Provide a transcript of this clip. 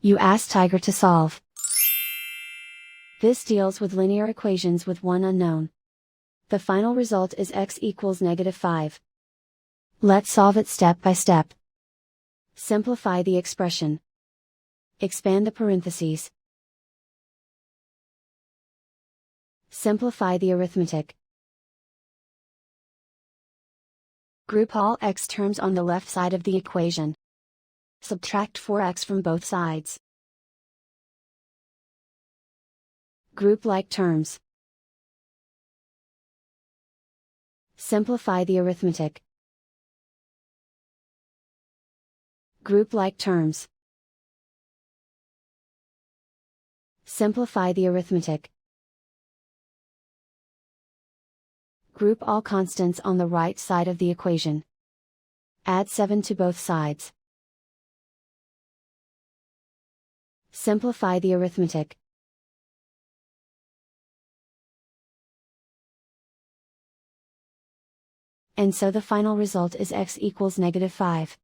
You ask Tiger to solve. This deals with linear equations with one unknown. The final result is x equals -5. Let's solve it step by step. Simplify the expression. Expand the parentheses. Simplify the arithmetic. Group all x terms on the left side of the equation. Subtract 4x from both sides. Group like terms. Simplify the arithmetic. Group like terms. Simplify the arithmetic. Group all constants on the right side of the equation. Add 7 to both sides. Simplify the arithmetic. And so the final result is x equals -5.